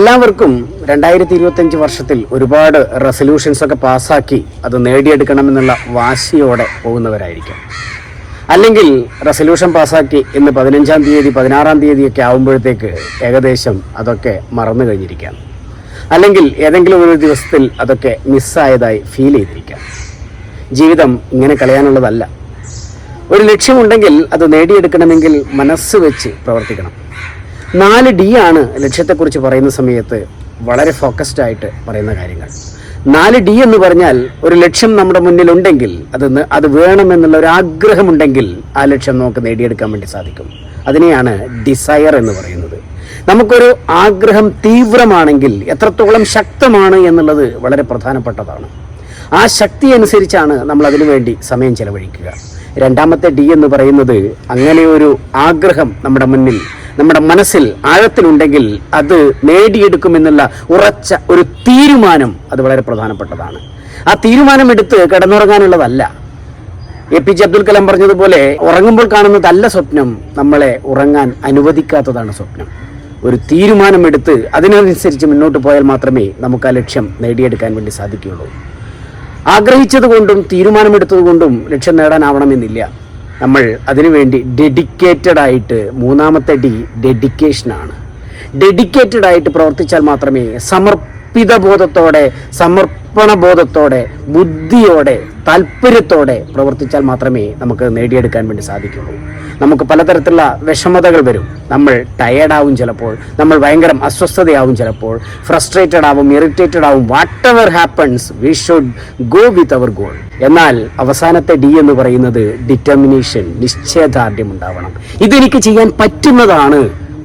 എല്ലാവർക്കും 2025 വർഷത്തിൽ ഒരുപാട് റെസൊല്യൂഷൻസ് ഒക്കെ പാസ്സാക്കി അത് നേടിയെടുക്കണമെന്നുള്ള വാശിയോടെ പോകുന്നവരായിരിക്കും. അല്ലെങ്കിൽ റെസൊല്യൂഷൻ പാസ്സാക്കി ഇന്ന് 15-ാം തീയതി 16-ാം തീയതിയൊക്കെ ആകുമ്പോഴത്തേക്ക് ഏകദേശം അതൊക്കെ മറന്നു കഴിഞ്ഞിരിക്കാം. അല്ലെങ്കിൽ ഏതെങ്കിലും ഒരു ദിവസത്തിൽ അതൊക്കെ മിസ്സായതായി ഫീൽ ചെയ്തിരിക്കാം. ജീവിതം ഇങ്ങനെ കളയാനുള്ളതല്ല. ഒരു ലക്ഷ്യമുണ്ടെങ്കിൽ അത് നേടിയെടുക്കണമെങ്കിൽ മനസ്സ് വെച്ച് പ്രവർത്തിക്കണം. 4D ആണ് ലക്ഷ്യത്തെക്കുറിച്ച് പറയുന്ന സമയത്ത് വളരെ ഫോക്കസ്ഡ് ആയിട്ട് പറയുന്ന കാര്യങ്ങൾ. 4D എന്ന് പറഞ്ഞാൽ ഒരു ലക്ഷ്യം നമ്മുടെ മുന്നിലുണ്ടെങ്കിൽ അത് വേണമെന്നുള്ള ഒരു ആഗ്രഹമുണ്ടെങ്കിൽ ആ ലക്ഷ്യം നമുക്ക് നേടിയെടുക്കാൻ വേണ്ടി സാധിക്കും. അതിനെയാണ് ഡിസയർ എന്ന് പറയുന്നത്. നമുക്കൊരു ആഗ്രഹം തീവ്രമാണെങ്കിൽ എത്രത്തോളം ശക്തമാണ് എന്നുള്ളത് വളരെ പ്രധാനപ്പെട്ടതാണ്. ആ ശക്തി അനുസരിച്ചാണ് നമ്മൾ അതിനു വേണ്ടി സമയം ചെലവഴിക്കുക. രണ്ടാമത്തെ D എന്ന് പറയുന്നത് അങ്ങനെ ഒരു ആഗ്രഹം നമ്മുടെ മനസ്സിൽ ആഴത്തിലുണ്ടെങ്കിൽ അത് നേടിയെടുക്കുമെന്നുള്ള ഉറച്ച ഒരു തീരുമാനം, അത് വളരെ പ്രധാനപ്പെട്ടതാണ്. ആ തീരുമാനം എടുത്ത് കിടന്നുറങ്ങാനുള്ളതല്ല. APJ അബ്ദുൽ കലാം പറഞ്ഞതുപോലെ ഉറങ്ങുമ്പോൾ കാണുന്നതല്ല സ്വപ്നം, നമ്മളെ ഉറങ്ങാൻ അനുവദിക്കാത്തതാണ് സ്വപ്നം. ഒരു തീരുമാനമെടുത്ത് അതിനനുസരിച്ച് മുന്നോട്ട് പോയാൽ മാത്രമേ നമുക്ക് ആ ലക്ഷ്യം നേടിയെടുക്കാൻ വേണ്ടി സാധിക്കുകയുള്ളൂ. ആഗ്രഹിച്ചത് കൊണ്ടും തീരുമാനമെടുത്തത് കൊണ്ടും ലക്ഷ്യം നേടാനാവണമെന്നില്ല. നമ്മൾ അതിനുവേണ്ടി ഡെഡിക്കേറ്റഡ് ആയിട്ട്, മൂന്നാമത്തെ D ഡെഡിക്കേഷനാണ്. ഡെഡിക്കേറ്റഡ് ആയിട്ട് പ്രവർത്തിച്ചാൽ മാത്രമേ, സമർപ്പിതബോധത്തോടെ, സമർപ്പണബോധത്തോടെ, ബുദ്ധിയോടെ, താല്പര്യത്തോടെ പ്രവർത്തിച്ചാൽ മാത്രമേ നമുക്ക് നേടിയെടുക്കാൻ വേണ്ടി സാധിക്കുള്ളൂ. നമുക്ക് പലതരത്തിലുള്ള വിഷമതകൾ വരും. നമ്മൾ ടയേർഡാവും, ചിലപ്പോൾ നമ്മൾ ഭയങ്കര അസ്വസ്ഥതയാവും, ചിലപ്പോൾ ഫ്രസ്ട്രേറ്റഡ് ആവും, ഇറിറ്റേറ്റഡ് ആവും. Whatever happens we should go with our goal. എന്നാൽ അവസാനത്തെ D എന്ന് പറയുന്നത് ഡിറ്റർമിനേഷൻ, നിശ്ചയദാർഢ്യം ഉണ്ടാവണം. ഇതെനിക്ക് ചെയ്യാൻ പറ്റുന്നതാണ്,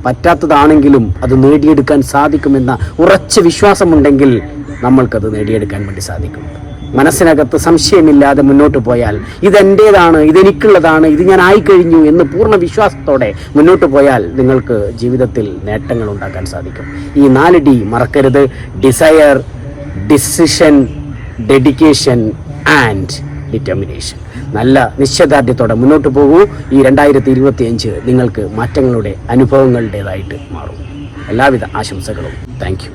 പറ്റാത്തതാണെങ്കിലും അത് നേടിയെടുക്കാൻ സാധിക്കുമെന്ന ഉറച്ച വിശ്വാസമുണ്ടെങ്കിൽ നമ്മൾക്കത് നേടിയെടുക്കാൻ വേണ്ടി സാധിക്കും. മനസ്സിനകത്ത് സംശയമില്ലാതെ മുന്നോട്ട് പോയാൽ ഇതെൻ്റേതാണ്, ഇതെനിക്കുള്ളതാണ്, ഇത് ഞാൻ ആയിക്കഴിഞ്ഞു എന്ന് പൂർണ്ണ വിശ്വാസത്തോടെ മുന്നോട്ട് പോയാൽ നിങ്ങൾക്ക് ജീവിതത്തിൽ നേട്ടങ്ങൾ ഉണ്ടാക്കാൻ സാധിക്കും. ഈ 4D മറക്കരുത്. Desire, decision, dedication and determination. നല്ല നിശ്ചയദാർഢ്യത്തോടെ മുന്നോട്ട് പോകൂ. ഈ 2025 നിങ്ങൾക്ക് മാറ്റങ്ങളുടെ അനുഭവങ്ങളുടേതായിട്ട് മാറും. എല്ലാവിധ ആശംസകളും. Thank you.